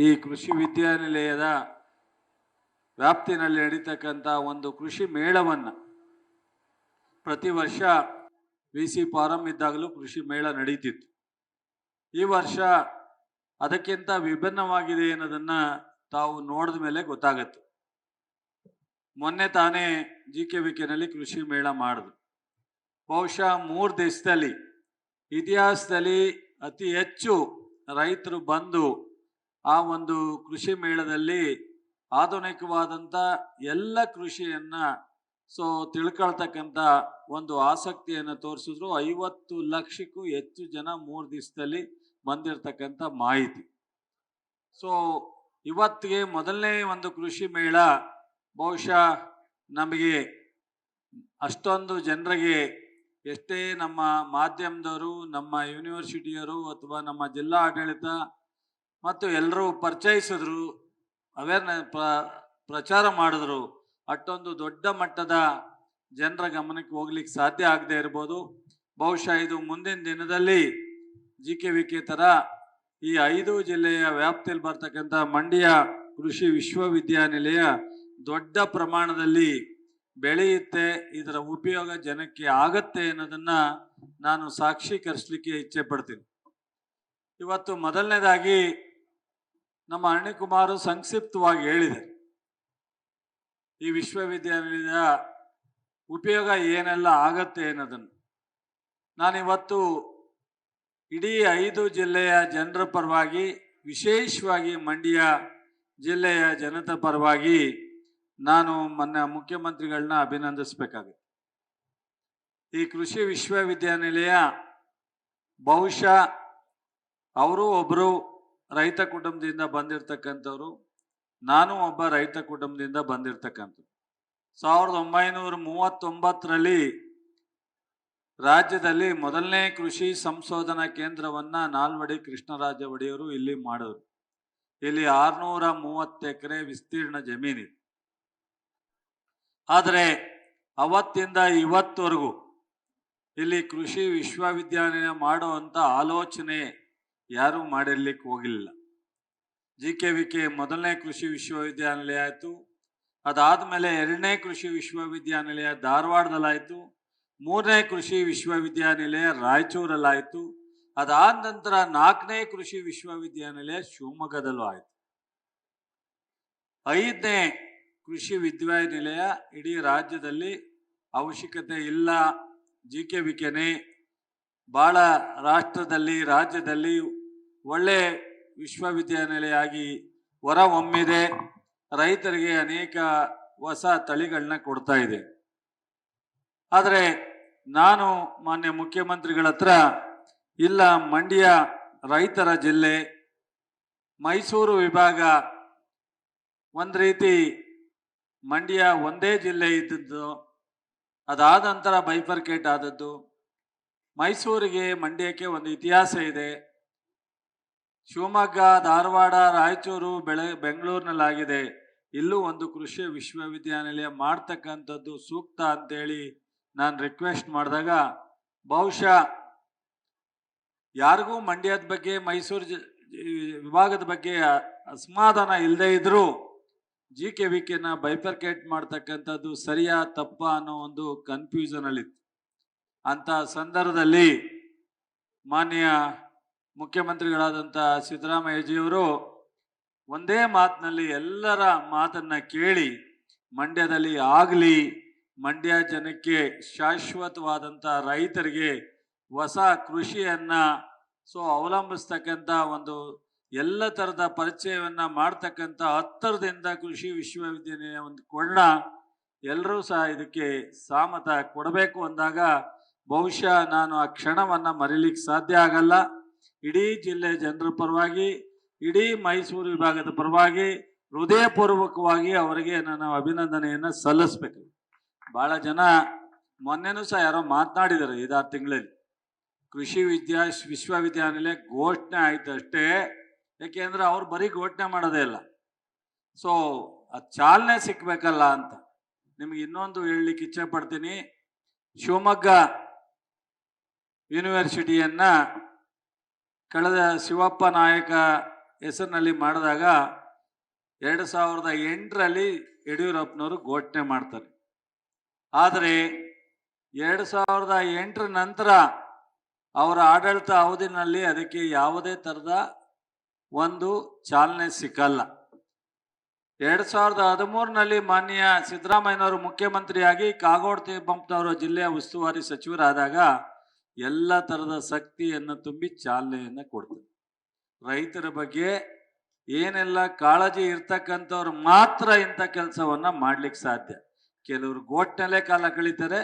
ಈ ಕೃಷಿ ವಿದ್ಯಾನಿಲಯದ ವ್ಯಾಪ್ತಿನಲ್ಲಿ ನಡೀತಕ್ಕಂಥ ಒಂದು ಕೃಷಿ ಮೇಳವನ್ನು ಪ್ರತಿ ವರ್ಷ VC ಫಾರಂ ಇದ್ದಾಗಲೂ ಕೃಷಿ ಮೇಳ ನಡೀತಿತ್ತು. ಈ ವರ್ಷ ಅದಕ್ಕಿಂತ ವಿಭಿನ್ನವಾಗಿದೆ ಅನ್ನೋದನ್ನು ತಾವು ನೋಡಿದ ಮೇಲೆ ಗೊತ್ತಾಗತ್ತೆ. ಮೊನ್ನೆ ತಾನೇ GKVKನಲ್ಲಿ ಕೃಷಿ ಮೇಳ ಮಾಡಿದ್ರು. ಬಹುಶಃ 3 ದಿವಸದಲ್ಲಿ ಇತಿಹಾಸದಲ್ಲಿ ಅತಿ ಹೆಚ್ಚು ರೈತರು ಬಂದು ಆ ಒಂದು ಕೃಷಿ ಮೇಳದಲ್ಲಿ ಆಧುನಿಕವಾದಂಥ ಎಲ್ಲ ಕೃಷಿಯನ್ನು ತಿಳ್ಕೊಳ್ತಕ್ಕಂಥ ಒಂದು ಆಸಕ್ತಿಯನ್ನು ತೋರಿಸಿದ್ರು. 50 ಲಕ್ಷಕ್ಕೂ ಹೆಚ್ಚು ಜನ 3 ದಿವಸದಲ್ಲಿ ಬಂದಿರತಕ್ಕಂಥ ಮಾಹಿತಿ. ಇವತ್ತಿಗೆ ಮೊದಲನೇ ಒಂದು ಕೃಷಿ ಮೇಳ ಬಹುಶಃ ನಮಗೆ ಅಷ್ಟೊಂದು ಜನರಿಗೆ ಎಷ್ಟೇ ನಮ್ಮ ಮಾಧ್ಯಮದವರು, ನಮ್ಮ ಯೂನಿವರ್ಸಿಟಿಯವರು ಅಥವಾ ನಮ್ಮ ಜಿಲ್ಲಾ ಆಡಳಿತ ಮತ್ತು ಎಲ್ಲರೂ ಪರಿಚಯಿಸಿದ್ರು, ಪ್ರಚಾರ ಮಾಡಿದ್ರು, ಅಷ್ಟೊಂದು ದೊಡ್ಡ ಮಟ್ಟದ ಜನರ ಗಮನಕ್ಕೆ ಹೋಗ್ಲಿಕ್ಕೆ ಸಾಧ್ಯ ಆಗದೆ ಇರ್ಬೋದು. ಬಹುಶಃ ಇದು ಮುಂದಿನ ದಿನದಲ್ಲಿ GKVK ಥರ ಈ 5 ಜಿಲ್ಲೆಯ ವ್ಯಾಪ್ತಿಯಲ್ಲಿ ಬರ್ತಕ್ಕಂಥ ಮಂಡ್ಯ ಕೃಷಿ ವಿಶ್ವವಿದ್ಯಾನಿಲಯ ದೊಡ್ಡ ಪ್ರಮಾಣದಲ್ಲಿ ಬೆಳೆಯುತ್ತೆ, ಇದರ ಉಪಯೋಗ ಜನಕ್ಕೆ ಆಗತ್ತೆ ಅನ್ನೋದನ್ನ ನಾನು ಸಾಕ್ಷೀಕರಿಸಲಿಕ್ಕೆ ಇಚ್ಛೆ ಪಡ್ತೀನಿ. ಇವತ್ತು ಮೊದಲನೇದಾಗಿ ನಮ್ಮ ಅರುಣಿಕುಮಾರ್ ಸಂಕ್ಷಿಪ್ತವಾಗಿ ಹೇಳಿದೆ ಈ ವಿಶ್ವವಿದ್ಯಾನಿಲಯದ ಉಪಯೋಗ ಏನೆಲ್ಲ ಆಗತ್ತೆ ಅನ್ನೋದನ್ನು. ನಾನಿವತ್ತು ಇಡೀ 5 ಜಿಲ್ಲೆಯ ಜನರ ಪರವಾಗಿ, ವಿಶೇಷವಾಗಿ ಮಂಡ್ಯ ಜಿಲ್ಲೆಯ ಜನತೆ ಪರವಾಗಿ ನಾನು ಮೊನ್ನೆ ಮುಖ್ಯಮಂತ್ರಿಗಳನ್ನ ಅಭಿನಂದಿಸಬೇಕಾಗುತ್ತೆ. ಈ ಕೃಷಿ ವಿಶ್ವವಿದ್ಯಾನಿಲಯ ಬಹುಶಃ ಅವರು ಒಬ್ಬರು ರೈತ ಕುಟುಂಬದಿಂದ ಬಂದಿರತಕ್ಕಂಥವ್ರು, ನಾನು ಒಬ್ಬ ರೈತ ಕುಟುಂಬದಿಂದ ಬಂದಿರತಕ್ಕಂಥವ್ರು. 1939ರಲ್ಲಿ ರಾಜ್ಯದಲ್ಲಿ ಮೊದಲನೇ ಕೃಷಿ ಸಂಶೋಧನಾ ಕೇಂದ್ರವನ್ನು ನಾಲ್ವಡಿ ಕೃಷ್ಣರಾಜ ಒಡೆಯರು ಇಲ್ಲಿ ಮಾಡಿದ್ರು. ಇಲ್ಲಿ 630 ಎಕರೆ ವಿಸ್ತೀರ್ಣ ಜಮೀನಿದೆ. ಆದರೆ ಅವತ್ತಿಂದ ಇವತ್ತವರೆಗೂ ಇಲ್ಲಿ ಕೃಷಿ ವಿಶ್ವವಿದ್ಯಾನಿಲಯ ಮಾಡುವಂಥ ಆಲೋಚನೆ ಯಾರೂ ಮಾಡಿರ್ಲಿಕ್ಕೆ ಹೋಗಿಲ್ಲ. GKVK ಮೊದಲನೇ ಕೃಷಿ ವಿಶ್ವವಿದ್ಯಾನಿಲಯ ಆಯಿತು, ಅದಾದಮೇಲೆ 2ನೇ ಕೃಷಿ ವಿಶ್ವವಿದ್ಯಾನಿಲಯ ಧಾರವಾಡದಲ್ಲಾಯಿತು, 3ನೇ ಕೃಷಿ ವಿಶ್ವವಿದ್ಯಾನಿಲಯ ರಾಯಚೂರಲ್ಲಾಯಿತು, ಅದಾದ ನಂತರ 4ನೇ ಕೃಷಿ ವಿಶ್ವವಿದ್ಯಾನಿಲಯ ಶಿವಮೊಗ್ಗದಲ್ಲೂ ಆಯಿತು. 5ನೇ ಕೃಷಿ ವಿದ್ಯಾನಿಲಯ ಇಡೀ ರಾಜ್ಯದಲ್ಲಿ ಅವಶ್ಯಕತೆ ಇಲ್ಲ, GKVKನೇ ಭಾಳ ರಾಷ್ಟ್ರದಲ್ಲಿ ರಾಜ್ಯದಲ್ಲಿ ಒಳ್ಳೆ ವಿಶ್ವವಿದ್ಯಾನಿಲಯ ಆಗಿ ಹೊರಹೊಮ್ಮಿದೆ, ರೈತರಿಗೆ ಅನೇಕ ಹೊಸ ತಳಿಗಳನ್ನ ಕೊಡ್ತಾ ಇದೆ. ಆದರೆ ನಾನು ಮಾನ್ಯ ಮುಖ್ಯಮಂತ್ರಿಗಳ ಹತ್ರ ಇಲ್ಲ, ಮಂಡ್ಯ ರೈತರ ಜಿಲ್ಲೆ, ಮೈಸೂರು ವಿಭಾಗ ಒಂದು ರೀತಿ ಮಂಡ್ಯ ಒಂದೇ ಜಿಲ್ಲೆ ಇದ್ದದ್ದು, ಅದಾದ ನಂತರ ಬೈಫರ್ಕೇಟ್ ಆದದ್ದು. ಮೈಸೂರಿಗೆ ಮಂಡ್ಯಕ್ಕೆ ಒಂದು ಇತಿಹಾಸ ಇದೆ. ಶಿವಮೊಗ್ಗ, ಧಾರವಾಡ, ರಾಯಚೂರು, ಬೆಂಗಳೂರಿನಲ್ಲಾಗಿದೆ. ಇಲ್ಲೂ ಒಂದು ಕೃಷಿ ವಿಶ್ವವಿದ್ಯಾನಿಲಯ ಮಾಡ್ತಕ್ಕಂಥದ್ದು ಸೂಕ್ತ ಅಂತೇಳಿ ನಾನು ರಿಕ್ವೆಸ್ಟ್ ಮಾಡಿದಾಗ ಬಹುಶಃ ಯಾರಿಗೂ ಮಂಡ್ಯದ ಬಗ್ಗೆ, ಮೈಸೂರು ವಿಭಾಗದ ಬಗ್ಗೆ ಅಸಮಾಧಾನ ಇಲ್ಲದೆ ಇದ್ರೂ GKVKನ ಬೈಫರ್ಕೇಟ್ ಮಾಡ್ತಕ್ಕಂಥದ್ದು ಸರಿಯಾ ತಪ್ಪ ಅನ್ನೋ ಒಂದು ಕನ್ಫ್ಯೂಷನ್ ಅಲ್ಲಿತ್ತು. ಅಂಥ ಸಂದರ್ಭದಲ್ಲಿ ಮಾನ್ಯ ಮುಖ್ಯಮಂತ್ರಿಗಳಾದಂಥ ಸಿದ್ದರಾಮಯ್ಯಜಿಯವರು ಒಂದೇ ಮಾತಿನಲ್ಲಿ ಎಲ್ಲರ ಮಾತನ್ನ ಕೇಳಿ ಮಂಡ್ಯದಲ್ಲಿ ಆಗಲಿ, ಮಂಡ್ಯ ಜನಕ್ಕೆ ಶಾಶ್ವತವಾದಂಥ ರೈತರಿಗೆ ಹೊಸ ಕೃಷಿಯನ್ನ ಅವಲಂಬಿಸ್ತಕ್ಕಂಥ ಒಂದು ಎಲ್ಲ ಥರದ ಪರಿಚಯವನ್ನು ಮಾಡ್ತಕ್ಕಂಥ ಹತ್ತಿರದಿಂದ ಕೃಷಿ ವಿಶ್ವವಿದ್ಯಾನಿಲಯ ಒಂದು ಕೊಳ್ಳ ಎಲ್ಲರೂ ಸಹ ಇದಕ್ಕೆ ಸಾಮತ ಕೊಡಬೇಕು ಅಂದಾಗ ಬಹುಶಃ ನಾನು ಆ ಕ್ಷಣವನ್ನು ಮರೀಲಿಕ್ಕೆ ಸಾಧ್ಯ ಆಗಲ್ಲ. ಇಡೀ ಜಿಲ್ಲೆ ಜನರ ಪರವಾಗಿ, ಇಡೀ ಮೈಸೂರು ವಿಭಾಗದ ಪರವಾಗಿ ಹೃದಯಪೂರ್ವಕವಾಗಿ ಅವರಿಗೆ ನಾನು ಅಭಿನಂದನೆಯನ್ನು ಸಲ್ಲಿಸಬೇಕು. ಭಾಳ ಜನ ಮೊನ್ನೆನೂ ಸಹ ಯಾರೋ ಮಾತನಾಡಿದ್ದಾರೆ 5-6 ತಿಂಗಳಲ್ಲಿ ಕೃಷಿ ವಿಶ್ವವಿದ್ಯಾನಿಲಯ ಘೋಷಣೆ ಆಯ್ತು ಅಷ್ಟೇ. ಯಾಕೆಂದ್ರೆ ಅವ್ರು ಬರೀ ಘೋಷಣೆ ಮಾಡೋದೇ ಇಲ್ಲ, ಅದು ಚಾಲನೆ ಸಿಕ್ಬೇಕಲ್ಲ ಅಂತ. ನಿಮ್ಗೆ ಇನ್ನೊಂದು ಹೇಳಲಿಕ್ಕೆ ಇಚ್ಛೆ ಪಡ್ತೀನಿ. ಶಿವಮೊಗ್ಗ ಯೂನಿವರ್ಸಿಟಿಯನ್ನ ಕಳೆದ ಶಿವಪ್ಪ ನಾಯಕ ಹೆಸರಿನಲ್ಲಿ ಮಾಡಿದಾಗ 2008ರಲ್ಲಿ ಯಡಿಯೂರಪ್ಪನವರು ಘೋಷಣೆ ಮಾಡ್ತಾರೆ. ಆದರೆ 2008 ನಂತರ ಅವರ ಆಡಳಿತ ಅವಧಿನಲ್ಲಿ ಅದಕ್ಕೆ ಯಾವುದೇ ಥರದ ಒಂದು ಚಾಲನೆ ಸಿಕ್ಕಲ್ಲ. 2013ನಲ್ಲಿ ಮಾನ್ಯ ಸಿದ್ದರಾಮಯ್ಯನವರು ಮುಖ್ಯಮಂತ್ರಿಯಾಗಿ ಕಾಗೋಡು ತಿಮ್ಮಪ್ಪನವರು ಜಿಲ್ಲೆಯ ಉಸ್ತುವಾರಿ ಸಚಿವರಾದಾಗ ಎಲ್ಲ ಥರದ ಶಕ್ತಿಯನ್ನು ತುಂಬಿ ಚಾಲನೆಯನ್ನು ಕೊಡ್ತಾರೆ. ರೈತರ ಬಗ್ಗೆ ಏನೆಲ್ಲ ಕಾಳಜಿ ಇರ್ತಕ್ಕಂಥವ್ರು ಮಾತ್ರ ಇಂಥ ಕೆಲಸವನ್ನ ಮಾಡ್ಲಿಕ್ಕೆ ಸಾಧ್ಯ. ಕೆಲವರು ಗೋಟ್ನಲ್ಲೇ ಕಾಲ ಕಳೀತಾರೆ,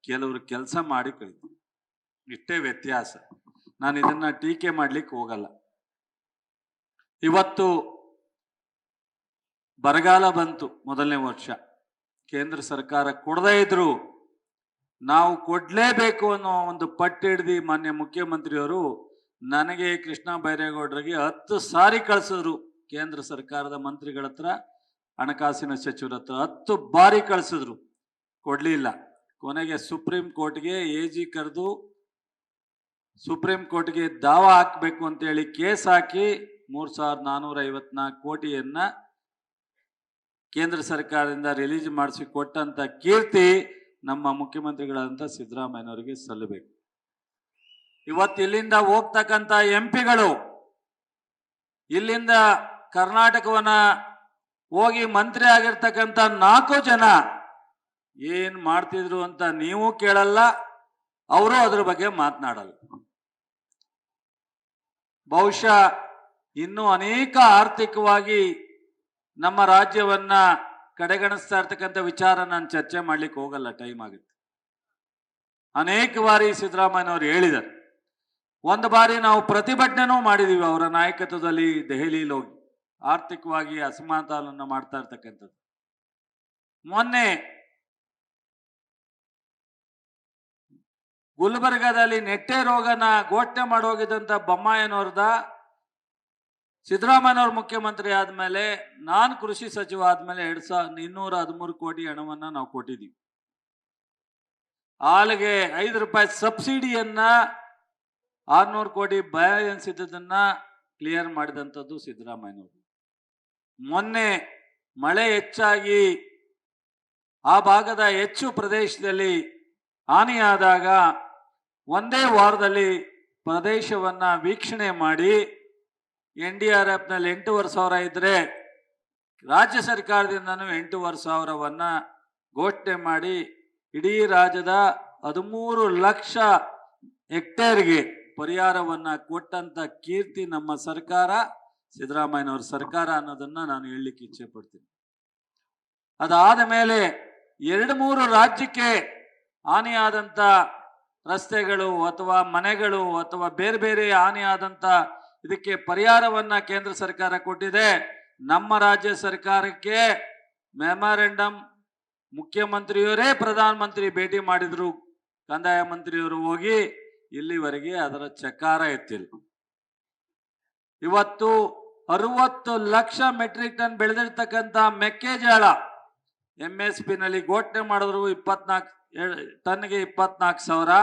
ಕೆಲವರು ಕೆಲಸ ಮಾಡಿ ಕಳೀತಾರೆ. ಇಷ್ಟೇ ವ್ಯತ್ಯಾಸ. ನಾನು ಇದನ್ನ ಟೀಕೆ ಮಾಡ್ಲಿಕ್ಕೆ ಹೋಗಲ್ಲ. ಇವತ್ತು ಬರಗಾಲ ಬಂತು, ಮೊದಲನೇ ವರ್ಷ. ಕೇಂದ್ರ ಸರ್ಕಾರ ಕೊಡದೇ ಇದ್ರು ನಾವು ಕೊಡ್ಲೇಬೇಕು ಅನ್ನೋ ಒಂದು ಪಟ್ಟು ಹಿಡ್ದು ಮಾನ್ಯ ಮುಖ್ಯಮಂತ್ರಿಯವರು ನನಗೆ ಕೃಷ್ಣ ಬೈರೇಗೌಡರಿಗೆ 10 ಸಾರಿ ಕಳಿಸಿದ್ರು. ಕೇಂದ್ರ ಸರ್ಕಾರದ ಮಂತ್ರಿಗಳ ಹತ್ರ, ಹಣಕಾಸಿನ ಸಚಿವರ ಹತ್ರ 10 ಬಾರಿ ಕಳಿಸಿದ್ರು, ಕೊಡ್ಲಿಲ್ಲ. ಕೊನೆಗೆ ಸುಪ್ರೀಂ ಕೋರ್ಟ್ಗೆ AG ಕರೆದು ಸುಪ್ರೀಂ ಕೋರ್ಟ್ಗೆ ದಾವ ಹಾಕಬೇಕು ಅಂತೇಳಿ ಕೇಸ್ ಹಾಕಿ 3454 ಕೋಟಿಯನ್ನ ಕೇಂದ್ರ ಸರ್ಕಾರದಿಂದ ರಿಲೀಸ್ ಮಾಡಿಸಿ ಕೊಟ್ಟಂತ ಕೀರ್ತಿ ನಮ್ಮ ಮುಖ್ಯಮಂತ್ರಿಗಳಾದಂಥ ಸಿದ್ದರಾಮಯ್ಯನವರಿಗೆ ಸಲ್ಲಬೇಕು. ಇವತ್ತು ಇಲ್ಲಿಂದ ಹೋಗ್ತಕ್ಕಂಥ ಎಂಪಿಗಳು ಇಲ್ಲಿಂದ ಕರ್ನಾಟಕವನ್ನ ಹೋಗಿ ಮಂತ್ರಿ ಆಗಿರ್ತಕ್ಕಂಥ 4 ಜನ ಏನ್ ಮಾಡ್ತಿದ್ರು ಅಂತ ನೀವು ಕೇಳಲ್ಲ, ಅವರು ಅದ್ರ ಬಗ್ಗೆ ಮಾತನಾಡಲ್ಲ. ಬಹುಶಃ ಇನ್ನೂ ಅನೇಕ ಆರ್ಥಿಕವಾಗಿ ನಮ್ಮ ರಾಜ್ಯವನ್ನ ಕಡೆಗಣಿಸ್ತಾ ಇರ್ತಕ್ಕಂಥ ವಿಚಾರ ನಾನು ಚರ್ಚೆ ಮಾಡ್ಲಿಕ್ಕೆ ಹೋಗಲ್ಲ, ಟೈಮ್ ಆಗುತ್ತೆ. ಅನೇಕ ಬಾರಿ ಸಿದ್ದರಾಮಯ್ಯನವರು ಹೇಳಿದ್ದಾರೆ. ಒಂದು ಬಾರಿ ನಾವು ಪ್ರತಿಭಟನೆನೂ ಮಾಡಿದೀವಿ ಅವರ ನಾಯಕತ್ವದಲ್ಲಿ ದೆಹಲಿಯಲ್ಲಿ ಹೋಗಿ, ಆರ್ಥಿಕವಾಗಿ ಅಸಮಾಧಾನ ಮಾಡ್ತಾ ಇರ್ತಕ್ಕಂಥದ್ದು. ಮೊನ್ನೆ ಗುಲ್ಬರ್ಗಾದಲ್ಲಿ ನೆಟ್ಟೆ ರೋಗನ ಘೋಷಣೆ ಮಾಡೋಗಿದ್ದಂತ ಬೊಮ್ಮಾಯಿನವ್ರದ ಸಿದ್ದರಾಮಯ್ಯನವ್ರ ಮುಖ್ಯಮಂತ್ರಿ ಆದ್ಮೇಲೆ, ನಾನು ಕೃಷಿ ಸಚಿವ ಆದ್ಮೇಲೆ 213 ಕೋಟಿ ಹಣವನ್ನ ನಾವು ಕೊಟ್ಟಿದ್ದೀವಿ. ಹಾಲಿಗೆ 5 ರೂಪಾಯಿ ಸಬ್ಸಿಡಿಯನ್ನ 600 ಕೋಟಿ ಬ್ಯಾಲೆನ್ಸ್ ಇದ್ದದನ್ನ ಕ್ಲಿಯರ್ ಮಾಡಿದಂಥದ್ದು ಸಿದ್ದರಾಮಯ್ಯನವರು. ಮೊನ್ನೆ ಮಳೆ ಹೆಚ್ಚಾಗಿ ಆ ಭಾಗದ ಹೆಚ್ಚು ಪ್ರದೇಶದಲ್ಲಿ ಹಾನಿಯಾದಾಗ ಒಂದೇ ವಾರದಲ್ಲಿ ಪ್ರದೇಶವನ್ನ ವೀಕ್ಷಣೆ ಮಾಡಿ NDRF ನಲ್ಲಿ 8,500 ಇದ್ರೆ ರಾಜ್ಯ ಸರ್ಕಾರದಿಂದನೂ 8,500ವನ್ನ ಘೋಷಣೆ ಮಾಡಿ ಇಡೀ ರಾಜ್ಯದ 13 ಲಕ್ಷ ಹೆಕ್ಟೇರ್ಗೆ ಪರಿಹಾರವನ್ನ ಕೊಟ್ಟಂತ ಕೀರ್ತಿ ನಮ್ಮ ಸರ್ಕಾರ, ಸಿದ್ದರಾಮಯ್ಯನವರ ಸರ್ಕಾರ ಅನ್ನೋದನ್ನ ನಾನು ಹೇಳಲಿಕ್ಕೆ ಇಚ್ಛೆ ಪಡ್ತೀನಿ. ಅದಾದ ಮೇಲೆ 2-3 ರಾಜ್ಯಕ್ಕೆ ಹಾನಿಯಾದಂಥ ರಸ್ತೆಗಳು ಅಥವಾ ಮನೆಗಳು ಅಥವಾ ಬೇರೆ ಬೇರೆ ಹಾನಿಯಾದಂಥ ಇದಕ್ಕೆ ಪರಿಹಾರವನ್ನ ಕೇಂದ್ರ ಸರ್ಕಾರ ಕೊಟ್ಟಿದೆ. ನಮ್ಮ ರಾಜ್ಯ ಸರ್ಕಾರಕ್ಕೆ ಮೆಮೊರೆಂಡಮ್ ಮುಖ್ಯಮಂತ್ರಿಯವರೇ ಪ್ರಧಾನಮಂತ್ರಿ ಭೇಟಿ ಮಾಡಿದ್ರು, ಕಂದಾಯ ಮಂತ್ರಿಯವರು ಹೋಗಿ ಇಲ್ಲಿವರೆಗೆ ಅದರ ಚಕಾರ ಎತ್ತಿಲ್ಲ. ಇವತ್ತು 60 ಲಕ್ಷ ಮೆಟ್ರಿಕ್ ಟನ್ ಬೆಳೆದಿರ್ತಕ್ಕಂಥ ಮೆಕ್ಕೆಜೋಳ MSP ನಲ್ಲಿ ಘೋಷಣೆ ಮಾಡಿದ್ರು 24 ಟನ್ಗೆ 24,000,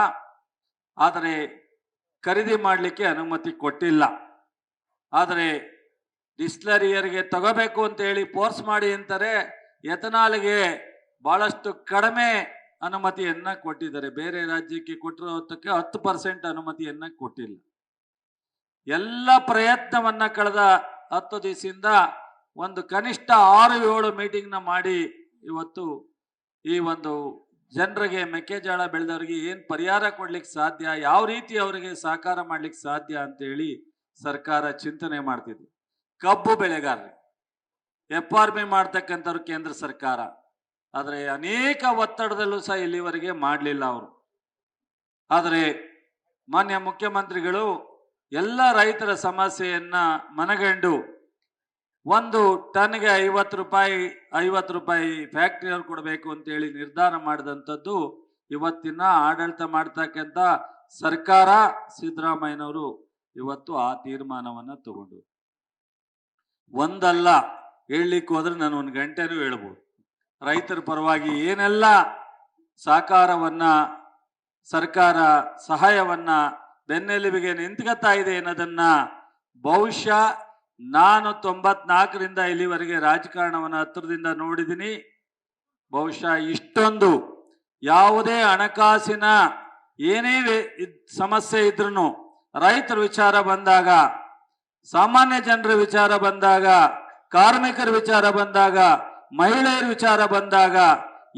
ಆದರೆ ಖರೀದಿ ಮಾಡಲಿಕ್ಕೆ ಅನುಮತಿ ಕೊಟ್ಟಿಲ್ಲ. ಆದರೆ ಡಿಸ್ಲರಿಯರಿಗೆ ತಗೋಬೇಕು ಅಂತ ಹೇಳಿ ಫೋರ್ಸ್ ಮಾಡಿ ಅಂತಾರೆ. ಎಥನಾಲ್ಗೆ ಬಹಳಷ್ಟು ಕಡಿಮೆ ಅನುಮತಿಯನ್ನ ಕೊಟ್ಟಿದ್ದಾರೆ. ಬೇರೆ ರಾಜ್ಯಕ್ಕೆ ಕೊಟ್ಟಿರೋದಕ್ಕೆ 10% ಅನುಮತಿಯನ್ನ ಕೊಟ್ಟಿಲ್ಲ. ಎಲ್ಲ ಪ್ರಯತ್ನವನ್ನ ಕಳೆದ 10 ದಿವಸದಿಂದ ಒಂದು ಕನಿಷ್ಠ 6-7 ಮೀಟಿಂಗ್ನ ಮಾಡಿ ಇವತ್ತು ಈ ಒಂದು ಜನರಿಗೆ, ಮೆಕ್ಕೆಜೋಳ ಬೆಳೆದವರಿಗೆ ಏನು ಪರಿಹಾರ ಕೊಡ್ಲಿಕ್ಕೆ ಸಾಧ್ಯ, ಯಾವ ರೀತಿ ಅವರಿಗೆ ಸಹಕಾರ ಮಾಡ್ಲಿಕ್ಕೆ ಸಾಧ್ಯ ಅಂತ ಹೇಳಿ ಸರ್ಕಾರ ಚಿಂತನೆ ಮಾಡ್ತಿದೆ. ಕಬ್ಬು ಬೆಳೆಗಾರರು FRP ಮಾಡ್ತಕ್ಕಂಥವ್ರು ಕೇಂದ್ರ ಸರ್ಕಾರ, ಆದರೆ ಅನೇಕ ಒತ್ತಡದಲ್ಲೂ ಸಹ ಇಲ್ಲಿವರೆಗೆ ಮಾಡಲಿಲ್ಲ ಅವರು. ಆದರೆ ಮಾನ್ಯ ಮುಖ್ಯಮಂತ್ರಿಗಳು ಎಲ್ಲ ರೈತರ ಸಮಸ್ಯೆಯನ್ನ ಮನಗಂಡು ಒಂದು ಟನ್ಗೆ 50 ರೂಪಾಯಿ ಫ್ಯಾಕ್ಟರಿಯವ್ರು ಕೊಡಬೇಕು ಅಂತೇಳಿ ನಿರ್ಧಾರ ಮಾಡಿದಂಥದ್ದು ಇವತ್ತಿನ ಆಡಳಿತ ಮಾಡ್ತಕ್ಕಂಥ ಸರ್ಕಾರ ಸಿದ್ದರಾಮಯ್ಯನವರು ಇವತ್ತು ಆ ತೀರ್ಮಾನವನ್ನ ತಗೊಂಡು. ಒಂದಲ್ಲ, ಹೇಳಲಿಕ್ಕೆ ಹೋದ್ರೆ ನಾನು 1 ಗಂಟೆನೂ ಹೇಳ್ಬೋದು. ರೈತರ ಪರವಾಗಿ ಏನೆಲ್ಲ ಸಹಕಾರವನ್ನ ಸರ್ಕಾರ ಸಹಾಯವನ್ನ ಬೆನ್ನೆಲುಬಿಗೆ ನಿಂತ್ಕೊತಾ ಇದೆ ಅನ್ನೋದನ್ನ ಬಹುಶಃ ನಾನು 94ರಿಂದ ಇಲ್ಲಿವರೆಗೆ ರಾಜಕಾರಣವನ್ನು ಹತ್ತಿರದಿಂದ ನೋಡಿದ್ದೀನಿ. ಬಹುಶಃ ಇಷ್ಟೊಂದು ಯಾವುದೇ ಹಣಕಾಸಿನ ಏನೇ ಸಮಸ್ಯೆ ಇದ್ರೂ ರೈತರ ವಿಚಾರ ಬಂದಾಗ, ಸಾಮಾನ್ಯ ಜನರ ವಿಚಾರ ಬಂದಾಗ, ಕಾರ್ಮಿಕರ ವಿಚಾರ ಬಂದಾಗ, ಮಹಿಳೆಯರ ವಿಚಾರ ಬಂದಾಗ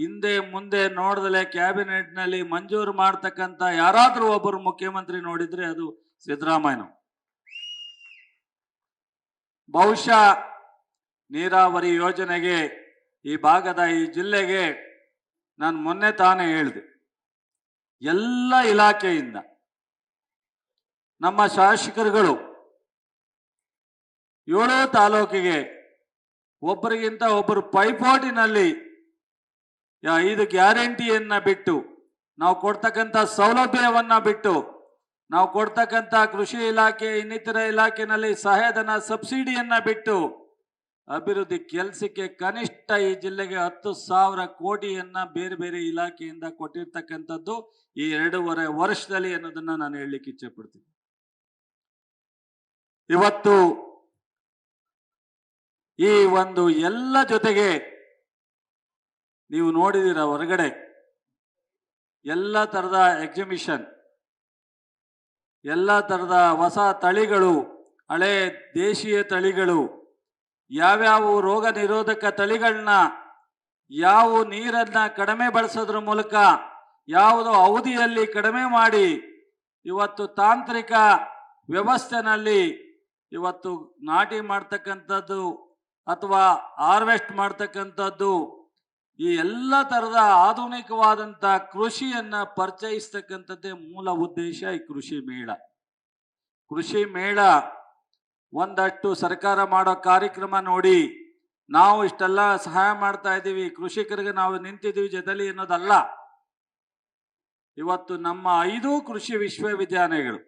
ಹಿಂದೆ ಮುಂದೆ ನೋಡದಲೆ ಕ್ಯಾಬಿನೆಟ್ನಲ್ಲಿ ಮಂಜೂರು ಮಾಡ್ತಕ್ಕಂಥ ಯಾರಾದರೂ ಒಬ್ಬರು ಮುಖ್ಯಮಂತ್ರಿ ನೋಡಿದ್ರೆ ಅದು ಸಿದ್ದರಾಮಯ್ಯ. ಬಹುಶಃ ನೀರಾವರಿ ಯೋಜನೆಗೆ ಈ ಭಾಗದ ಈ ಜಿಲ್ಲೆಗೆ ನಾನು ಮೊನ್ನೆ ತಾನೇ ಹೇಳಿದೆ, ಎಲ್ಲ ಇಲಾಖೆಯಿಂದ ನಮ್ಮ ಶಾಸಕರುಗಳು 7 ತಾಲೂಕಿಗೆ ಒಬ್ಬರಿಗಿಂತ ಒಬ್ಬರು ಪೈಪೋಟಿನಲ್ಲಿ 5 ಗ್ಯಾರಂಟಿಯನ್ನ ಬಿಟ್ಟು, ನಾವು ಕೊಡ್ತಕ್ಕಂಥ ಸೌಲಭ್ಯವನ್ನ ಬಿಟ್ಟು, ನಾವು ಕೊಡ್ತಕ್ಕಂಥ ಕೃಷಿ ಇಲಾಖೆ ಇನ್ನಿತರ ಇಲಾಖೆನಲ್ಲಿ ಸಹಾಯಧನ ಸಬ್ಸಿಡಿಯನ್ನ ಬಿಟ್ಟು ಅಭಿವೃದ್ಧಿ ಕೆಲಸಕ್ಕೆ ಕನಿಷ್ಠ ಈ ಜಿಲ್ಲೆಗೆ 10,000 ಕೋಟಿಯನ್ನ ಬೇರೆ ಬೇರೆ ಇಲಾಖೆಯಿಂದ ಕೊಟ್ಟಿರ್ತಕ್ಕಂಥದ್ದು ಈ 2.5 ವರ್ಷದಲ್ಲಿ ಅನ್ನೋದನ್ನ ನಾನು ಹೇಳಲಿಕ್ಕೆ ಇಚ್ಛೆ ಪಡ್ತೀನಿ. ಇವತ್ತು ಈ ಒಂದು ಎಲ್ಲ ಜೊತೆಗೆ ನೀವು ನೋಡಿದಿರ ಹೊರಗಡೆ ಎಲ್ಲ ತರದ ಎಕ್ಸಿಬಿಷನ್, ಎಲ್ಲ ತರದ ಹೊಸ ತಳಿಗಳು, ಹಳೆ ದೇಶೀಯ ತಳಿಗಳು, ಯಾವ್ಯಾವ ರೋಗ ನಿರೋಧಕ ತಳಿಗಳನ್ನ, ಯಾವ ನೀರನ್ನ ಕಡಿಮೆ ಬಳಸೋದ್ರ ಮೂಲಕ ಯಾವುದೋ ಅವಧಿಯಲ್ಲಿ ಕಡಿಮೆ ಮಾಡಿ ಇವತ್ತು ತಾಂತ್ರಿಕ ವ್ಯವಸ್ಥೆನಲ್ಲಿ ಇವತ್ತು ನಾಟಿ ಮಾಡ್ತಕ್ಕಂಥದ್ದು ಅಥವಾ ಹಾರ್ವೆಸ್ಟ್ ಮಾಡ್ತಕ್ಕಂಥದ್ದು, ಈ ಎಲ್ಲ ತರದ ಆಧುನಿಕವಾದಂಥ ಕೃಷಿಯನ್ನ ಪರಿಚಯಿಸ್ತಕ್ಕಂಥದ್ದೇ ಮೂಲ ಉದ್ದೇಶ ಈ ಕೃಷಿ ಮೇಳ. ಕೃಷಿ ಮೇಳ ಒಂದಷ್ಟು ಸರ್ಕಾರ ಮಾಡೋ ಕಾರ್ಯಕ್ರಮ ನೋಡಿ ನಾವು ಇಷ್ಟೆಲ್ಲ ಸಹಾಯ ಮಾಡ್ತಾ ಇದ್ದೀವಿ, ಕೃಷಿಕರಿಗೆ ನಾವು ನಿಂತಿದ್ದೀವಿ ಜೊತೆಲಿ ಅನ್ನೋದಲ್ಲ. ಇವತ್ತು ನಮ್ಮ 5 ಕೃಷಿ ವಿಶ್ವವಿದ್ಯಾಲಯಗಳು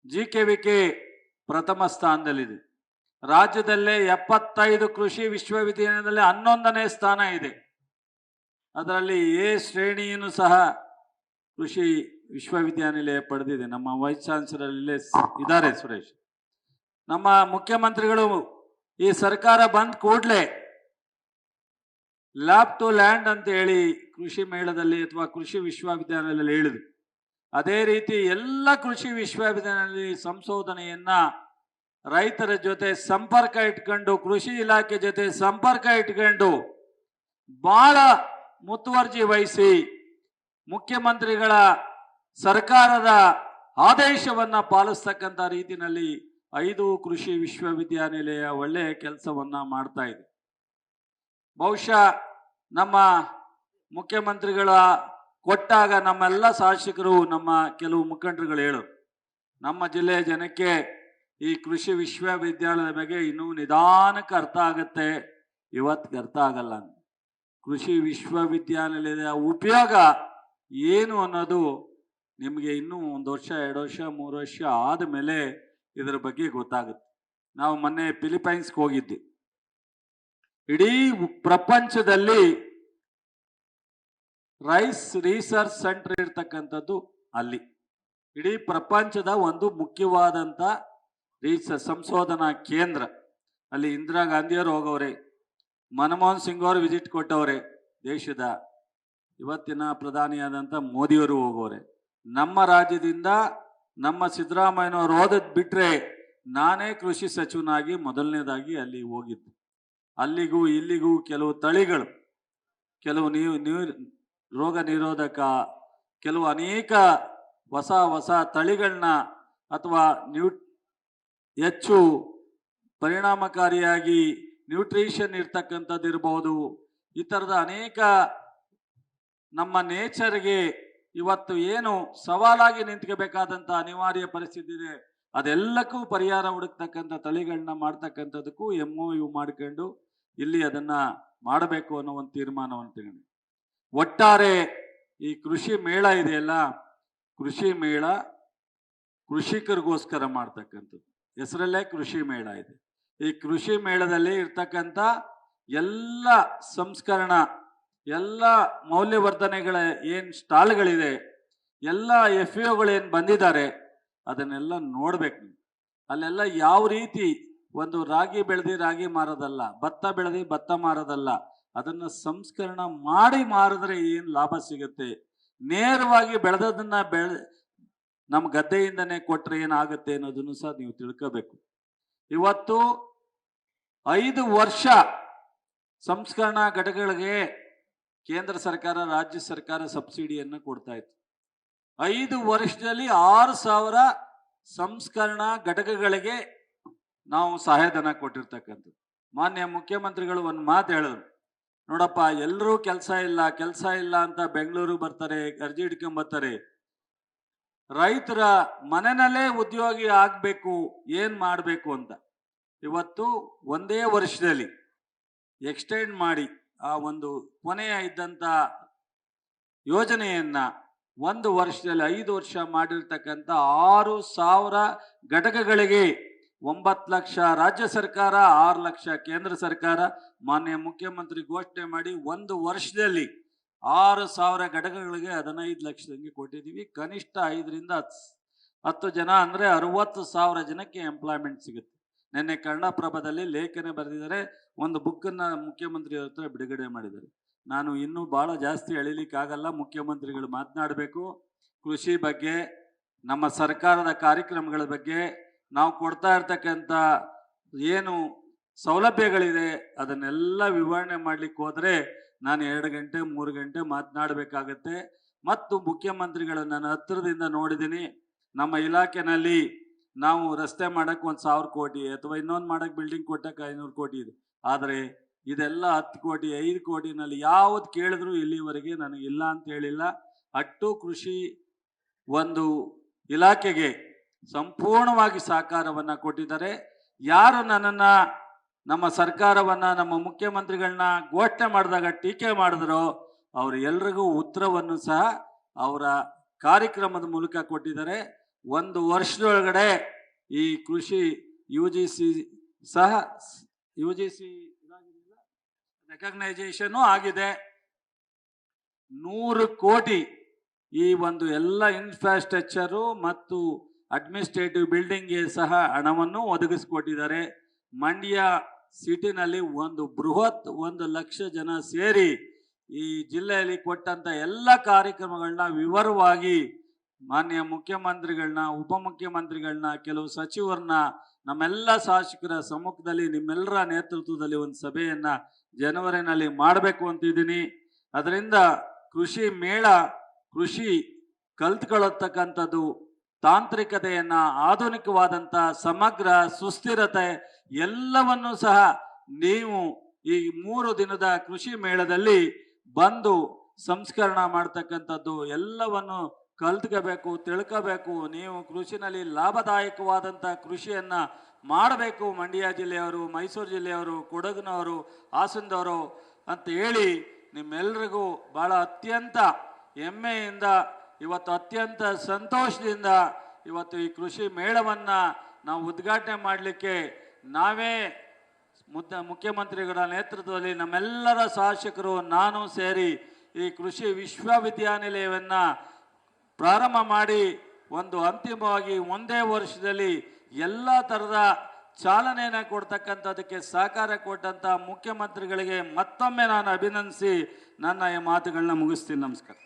GKVK ಪ್ರಥಮ ಸ್ಥಾನದಲ್ಲಿದೆ. ರಾಜ್ಯದಲ್ಲೇ 75 ಕೃಷಿ ವಿಶ್ವವಿದ್ಯಾಲಯದಲ್ಲಿ 11ನೇ ಸ್ಥಾನ ಇದೆ. ಅದರಲ್ಲಿ A ಶ್ರೇಣಿಯನ್ನು ಸಹ ಕೃಷಿ ವಿಶ್ವವಿದ್ಯಾನಿಲಯ ಪಡೆದಿದೆ. ನಮ್ಮ ವೈಸ್ ಚಾನ್ಸಲರ್ ಇಲ್ಲೇ ಇದ್ದಾರೆ ಸುರೇಶ್. ನಮ್ಮ ಮುಖ್ಯಮಂತ್ರಿಗಳು ಈ ಸರ್ಕಾರ ಬಂದ ಕೂಡಲೇ ಲ್ಯಾಬ್ ಟು ಲ್ಯಾಂಡ್ ಅಂತ ಹೇಳಿ ಕೃಷಿ ಮೇಳದಲ್ಲಿ ಅಥವಾ ಕೃಷಿ ವಿಶ್ವವಿದ್ಯಾಲಯದಲ್ಲಿ ಹೇಳಿದ್ರು. ಅದೇ ರೀತಿ ಎಲ್ಲ ಕೃಷಿ ವಿಶ್ವವಿದ್ಯಾಲಯದಲ್ಲಿ ಸಂಶೋಧನೆಯನ್ನ ರೈತರ ಜೊತೆ ಸಂಪರ್ಕ ಇಟ್ಕೊಂಡು, ಕೃಷಿ ಇಲಾಖೆ ಜೊತೆ ಸಂಪರ್ಕ ಇಟ್ಕೊಂಡು ಬಹಳ ಮುತುವರ್ಜಿ ವಹಿಸಿ ಮುಖ್ಯಮಂತ್ರಿಗಳ ಸರ್ಕಾರದ ಆದೇಶವನ್ನ ಪಾಲಿಸ್ತಕ್ಕಂಥ ರೀತಿಯಲ್ಲಿ 5 ಕೃಷಿ ವಿಶ್ವವಿದ್ಯಾನಿಲಯ ಒಳ್ಳೆಯ ಕೆಲಸವನ್ನ ಮಾಡ್ತಾ ಇದೆ. ಬಹುಶಃ ನಮ್ಮ ಮುಖ್ಯಮಂತ್ರಿಗಳ ಕೊಟ್ಟಾಗ ನಮ್ಮೆಲ್ಲ ಶಾಸಕರು, ನಮ್ಮ ಕೆಲವು ಮುಖಂಡರುಗಳು ಹೇಳೋರು, ನಮ್ಮ ಜಿಲ್ಲೆಯ ಜನಕ್ಕೆ ಈ ಕೃಷಿ ವಿಶ್ವವಿದ್ಯಾಲಯದ ಬಗ್ಗೆ ಇನ್ನೂ ನಿಧಾನಕ್ಕೆ ಅರ್ಥ ಆಗುತ್ತೆ, ಇವತ್ತಿಗೆ ಅರ್ಥ ಆಗಲ್ಲ. ಕೃಷಿ ವಿಶ್ವವಿದ್ಯಾನಿಲಯದ ಉಪಯೋಗ ಏನು ಅನ್ನೋದು ನಿಮಗೆ ಇನ್ನೂ 1 ವರ್ಷ 2 ವರ್ಷ 3 ವರ್ಷ ಆದಮೇಲೆ ಇದರ ಬಗ್ಗೆ ಗೊತ್ತಾಗುತ್ತೆ. ನಾವು ಮೊನ್ನೆ ಫಿಲಿಪೈನ್ಸ್ಗೆ ಹೋಗಿದ್ವಿ. ಇಡೀ ಪ್ರಪಂಚದಲ್ಲಿ ರೈಸ್ ರಿಸರ್ಚ್ ಸೆಂಟರ್ ಇರ್ತಕ್ಕಂಥದ್ದು ಅಲ್ಲಿ. ಇಡೀ ಪ್ರಪಂಚದ ಒಂದು ಮುಖ್ಯವಾದಂಥ ಸಂಶೋಧನಾ ಕೇಂದ್ರ. ಅಲ್ಲಿ ಇಂದಿರಾ ಗಾಂಧಿಯವರು ಹೋಗವ್ರೆ, ಮನಮೋಹನ್ ಸಿಂಗ್ ಅವರು ವಿಸಿಟ್ ಕೊಟ್ಟವ್ರೆ, ದೇಶದ ಇವತ್ತಿನ ಪ್ರಧಾನಿಯಾದಂಥ ಮೋದಿಯವರು ಹೋಗೋರೆ. ನಮ್ಮ ರಾಜ್ಯದಿಂದ ನಮ್ಮ ಸಿದ್ದರಾಮಯ್ಯನವರು ಓದದ್ ಬಿಟ್ರೆ ನಾನೇ ಕೃಷಿ ಸಚಿವನಾಗಿ ಮೊದಲನೇದಾಗಿ ಅಲ್ಲಿ ಹೋಗಿದ್ದು. ಅಲ್ಲಿಗೂ ಇಲ್ಲಿಗೂ ಕೆಲವು ತಳಿಗಳು, ಕೆಲವು ರೋಗ ನಿರೋಧಕ, ಕೆಲವು ಅನೇಕ ಹೊಸ ತಳಿಗಳನ್ನ ಅಥವಾ ಹೆಚ್ಚು ಪರಿಣಾಮಕಾರಿಯಾಗಿ ನ್ಯೂಟ್ರಿಷನ್ ಇರ್ತಕ್ಕಂಥದ್ದು ಇರ್ಬೋದು, ಈ ಥರದ ಅನೇಕ ನಮ್ಮ ನೇಚರ್ಗೆ ಇವತ್ತು ಏನು ಸವಾಲಾಗಿ ನಿಂತ್ಕೋಬೇಕಾದಂಥ ಅನಿವಾರ್ಯ ಪರಿಸ್ಥಿತಿ ಇದೆ, ಅದೆಲ್ಲಕ್ಕೂ ಪರಿಹಾರ ಹುಡುಕ್ತಕ್ಕಂಥ ತಳಿಗಳನ್ನ ಮಾಡ್ತಕ್ಕಂಥದಕ್ಕೂ MOU ಮಾಡ್ಕೊಂಡು ಇಲ್ಲಿ ಅದನ್ನ ಮಾಡಬೇಕು ಅನ್ನೋ ಒಂದು ತೀರ್ಮಾನವನ್ನು ತಗೊಂಡು, ಒಟ್ಟಾರೆ ಈ ಕೃಷಿ ಮೇಳ ಇದೆಯಲ್ಲ, ಕೃಷಿ ಮೇಳ ಕೃಷಿಕರಿಗೋಸ್ಕರ ಮಾಡ್ತಕ್ಕಂಥದ್ದು. ಹೆಸರಲ್ಲೇ ಕೃಷಿ ಮೇಳ ಇದೆ. ಈ ಕೃಷಿ ಮೇಳದಲ್ಲಿ ಇರ್ತಕ್ಕಂಥ ಎಲ್ಲ ಸಂಸ್ಕರಣ, ಎಲ್ಲ ಮೌಲ್ಯವರ್ಧನೆಗಳ ಏನು ಸ್ಟಾಲ್ಗಳಿದೆ, ಎಲ್ಲ FAOಗಳು ಏನು ಬಂದಿದ್ದಾರೆ ಅದನ್ನೆಲ್ಲ ನೋಡ್ಬೇಕು ನೀವು. ಅಲ್ಲೆಲ್ಲ ಯಾವ ರೀತಿ ಒಂದು ರಾಗಿ ಬೆಳೆದಿ ರಾಗಿ ಮಾರೋದಲ್ಲ, ಭತ್ತ ಬೆಳೆದಿ ಭತ್ತ ಮಾರೋದಲ್ಲ, ಅದನ್ನ ಸಂಸ್ಕರಣ ಮಾಡಿ ಮಾರಿದ್ರೆ ಏನ್ ಲಾಭ ಸಿಗುತ್ತೆ, ನೇರವಾಗಿ ಬೆಳೆದದನ್ನ ನಮ್ಮ ಗದ್ದೆಯಿಂದನೇ ಕೊಟ್ರೆ ಏನಾಗುತ್ತೆ ಅನ್ನೋದನ್ನು ಸಹ ನೀವು ತಿಳ್ಕೋಬೇಕು. ಇವತ್ತು 5 ವರ್ಷ ಸಂಸ್ಕರಣಾ ಘಟಕಗಳಿಗೆ ಕೇಂದ್ರ ಸರ್ಕಾರ ರಾಜ್ಯ ಸರ್ಕಾರ ಸಬ್ಸಿಡಿಯನ್ನು ಕೊಡ್ತಾ ಇತ್ತು. 5 ವರ್ಷದಲ್ಲಿ 6,000 ಸಂಸ್ಕರಣಾ ಘಟಕಗಳಿಗೆ ನಾವು ಸಹಾಯಧನ ಕೊಟ್ಟಿರ್ತಕ್ಕಂಥದ್ದು. ಮಾನ್ಯ ಮುಖ್ಯಮಂತ್ರಿಗಳು ಒಂದು ಮಾತು ಹೇಳಿದ್ರು, ನೋಡಪ್ಪ ಎಲ್ಲರೂ ಕೆಲಸ ಇಲ್ಲ ಅಂತ ಬೆಂಗಳೂರು ಬರ್ತಾರೆ, ಅರ್ಜಿ ಹಿಡ್ಕೊಂಬರ್ತಾರೆ. ರೈತರ ಮನೆಯಲ್ಲೇ ಉದ್ಯೋಗಿ ಆಗ್ಬೇಕು, ಏನ್ ಮಾಡಬೇಕು ಅಂತ ಇವತ್ತು ಒಂದೇ ವರ್ಷದಲ್ಲಿ ಎಕ್ಸ್ಟೆಂಡ್ ಮಾಡಿ ಆ ಒಂದು ಕೊನೆಯ ಇದ್ದಂತ ಯೋಜನೆಯನ್ನ 1 ವರ್ಷದಲ್ಲಿ 5 ವರ್ಷ ಮಾಡಿರ್ತಕ್ಕಂಥ 6,000 ಘಟಕಗಳಿಗೆ 9 ಲಕ್ಷ ರಾಜ್ಯ ಸರ್ಕಾರ, 6 ಲಕ್ಷ ಕೇಂದ್ರ ಸರ್ಕಾರ ಮಾನ್ಯ ಮುಖ್ಯಮಂತ್ರಿ ಘೋಷಣೆ ಮಾಡಿ 1 ವರ್ಷದಲ್ಲಿ 6,000 ಘಟಕಗಳಿಗೆ 15 ಲಕ್ಷದಂಗೆ ಕೊಟ್ಟಿದ್ದೀವಿ. ಕನಿಷ್ಠ 5 ರಿಂದ 10 ಜನ ಅಂದ್ರೆ 60,000 ಜನಕ್ಕೆ ಎಂಪ್ಲಾಯ್ಮೆಂಟ್ ಸಿಗುತ್ತೆ. ನಿನ್ನೆ ಕನ್ನಡಪ್ರಭದಲ್ಲಿ ಲೇಖನ ಬರೆದಿದ್ದಾರೆ, ಒಂದು ಬುಕ್ಕನ್ನು ಮುಖ್ಯಮಂತ್ರಿ ಹತ್ರ ಬಿಡುಗಡೆ ಮಾಡಿದ್ದಾರೆ. ನಾನು ಇನ್ನೂ ಭಾಳ ಜಾಸ್ತಿ ಎಳಿಲಿಕ್ಕಾಗಲ್ಲ, ಮುಖ್ಯಮಂತ್ರಿಗಳು ಮಾತನಾಡಬೇಕು. ಕೃಷಿ ಬಗ್ಗೆ, ನಮ್ಮ ಸರ್ಕಾರದ ಕಾರ್ಯಕ್ರಮಗಳ ಬಗ್ಗೆ, ನಾವು ಕೊಡ್ತಾ ಇರ್ತಕ್ಕಂಥ ಏನು ಸೌಲಭ್ಯಗಳಿದೆ ಅದನ್ನೆಲ್ಲ ವಿವರಣೆ ಮಾಡ್ಲಿಕ್ಕೆ ಹೋದರೆ ನಾನು 2 ಗಂಟೆ 3 ಗಂಟೆ ಮಾತನಾಡಬೇಕಾಗತ್ತೆ. ಮತ್ತು ಮುಖ್ಯಮಂತ್ರಿಗಳು ನನ್ನ ಹತ್ತಿರದಿಂದ ನೋಡಿದ್ದೀನಿ. ನಮ್ಮ ಇಲಾಖೆನಲ್ಲಿ ನಾವು ರಸ್ತೆ ಮಾಡಕ್ಕೆ 1,000 ಕೋಟಿ ಅಥವಾ ಇನ್ನೊಂದು ಮಾಡಕ್ಕೆ ಬಿಲ್ಡಿಂಗ್ ಕೊಟ್ಟಕ್ಕೆ 500 ಕೋಟಿ ಇದೆ. ಆದರೆ ಇದೆಲ್ಲ 10 ಕೋಟಿ 5 ಕೋಟಿನಲ್ಲಿ ಯಾವ್ದು ಕೇಳಿದ್ರು ಇಲ್ಲಿವರೆಗೆ ನನಗಿಲ್ಲ ಅಂತ ಹೇಳಿಲ್ಲ. ಅಟ್ಟು ಕೃಷಿ ಒಂದು ಇಲಾಖೆಗೆ ಸಂಪೂರ್ಣವಾಗಿ ಸಹಕಾರವನ್ನ ಕೊಟ್ಟಿದ್ದಾರೆ. ಯಾರು ನನ್ನನ್ನ, ನಮ್ಮ ಸರ್ಕಾರವನ್ನ, ನಮ್ಮ ಮುಖ್ಯಮಂತ್ರಿಗಳನ್ನ ಘೋಷಣೆ ಮಾಡಿದಾಗ ಟೀಕೆ ಮಾಡಿದ್ರು, ಅವರು ಎಲ್ರಿಗೂ ಉತ್ತರವನ್ನು ಸಹ ಅವರ ಕಾರ್ಯಕ್ರಮದ ಮೂಲಕ ಕೊಟ್ಟಿದ್ದಾರೆ. 1 ವರ್ಷದೊಳಗಡೆ ಈ ಕೃಷಿ UGC ಸಹ UGC ರೆಕಗ್ನೈಸೇಷನ್ ಆಗಿದೆ. 100 ಕೋಟಿ ಈ ಒಂದು ಎಲ್ಲ ಇನ್ಫ್ರಾಸ್ಟ್ರಕ್ಚರು ಮತ್ತು ಅಡ್ಮಿನಿಸ್ಟ್ರೇಟಿವ್ ಬಿಲ್ಡಿಂಗ್ಗೆ ಸಹ ಹಣವನ್ನು ಒದಗಿಸಿಕೊಟ್ಟಿದ್ದಾರೆ. ಮಂಡ್ಯ ಸಿಟಿನಲ್ಲಿ ಒಂದು ಬೃಹತ್ 1 ಲಕ್ಷ ಜನ ಸೇರಿ ಈ ಜಿಲ್ಲೆಯಲ್ಲಿ ಕೊಟ್ಟಂತ ಎಲ್ಲ ಕಾರ್ಯಕ್ರಮಗಳನ್ನ ವಿವರವಾಗಿ ಮಾನ್ಯ ಮುಖ್ಯಮಂತ್ರಿಗಳನ್ನ, ಉಪಮುಖ್ಯಮಂತ್ರಿಗಳನ್ನ, ಕೆಲವು ಸಚಿವರನ್ನ, ನಮ್ಮೆಲ್ಲ ಶಾಸಕರ ಸಮ್ಮುಖದಲ್ಲಿ ನಿಮ್ಮೆಲ್ಲರ ನೇತೃತ್ವದಲ್ಲಿ ಒಂದು ಸಭೆಯನ್ನ ಜನವರಿನಲ್ಲಿ ಮಾಡಬೇಕು ಅಂತಿದ್ದೀನಿ. ಅದರಿಂದ ಕೃಷಿ ಮೇಳ, ಕೃಷಿ ಕಲ್ತ್ಕೊಳ್ಳತಕ್ಕಂಥದ್ದು, ತಾಂತ್ರಿಕತೆಯನ್ನ, ಆಧುನಿಕವಾದಂಥ ಸಮಗ್ರ ಸುಸ್ಥಿರತೆ ಎಲ್ಲವನ್ನೂ ಸಹ ನೀವು ಈ 3 ದಿನದ ಕೃಷಿ ಮೇಳದಲ್ಲಿ ಬಂದು ಸಂಸ್ಕರಣ ಮಾಡ್ತಕ್ಕಂಥದ್ದು ಎಲ್ಲವನ್ನು ಕಲ್ತ್ಕೋಬೇಕು, ತಿಳ್ಕೋಬೇಕು. ನೀವು ಕೃಷಿನಲ್ಲಿ ಲಾಭದಾಯಕವಾದಂಥ ಕೃಷಿಯನ್ನ ಮಾಡಬೇಕು. ಮಂಡ್ಯ ಜಿಲ್ಲೆಯವರು, ಮೈಸೂರು ಜಿಲ್ಲೆಯವರು, ಕೊಡಗಿನವರು, ಹಾಸನದವರು ಅಂತ ಹೇಳಿ ನಿಮ್ಮೆಲ್ರಿಗೂ ಬಹಳ ಅತ್ಯಂತ ಹೆಮ್ಮೆಯಿಂದ, ಇವತ್ತು ಅತ್ಯಂತ ಸಂತೋಷದಿಂದ ಇವತ್ತು ಈ ಕೃಷಿ ಮೇಳವನ್ನ ನಾವು ಉದ್ಘಾಟನೆ ಮಾಡಲಿಕ್ಕೆ ನಾವೇ ಮುಖ್ಯಮಂತ್ರಿಗಳ ನೇತೃತ್ವದಲ್ಲಿ ನಮ್ಮೆಲ್ಲರ ಶಾಸಕರು ನಾನು ಸೇರಿ ಈ ಕೃಷಿ ವಿಶ್ವವಿದ್ಯಾನಿಲಯವನ್ನ ಪ್ರಾರಂಭ ಮಾಡಿ ಒಂದು ಅಂತಿಮವಾಗಿ ಒಂದೇ ವರ್ಷದಲ್ಲಿ ಎಲ್ಲ ಥರದ ಚಾಲನೆಯನ್ನು ಕೊಡ್ತಕ್ಕಂಥದಕ್ಕೆ ಸಹಕಾರ ಕೊಟ್ಟಂಥ ಮುಖ್ಯಮಂತ್ರಿಗಳಿಗೆ ಮತ್ತೊಮ್ಮೆ ನಾನು ಅಭಿನಂದಿಸಿ ನನ್ನ ಈ ಮಾತುಗಳನ್ನ ಮುಗಿಸ್ತೀನಿ. ನಮಸ್ಕಾರ.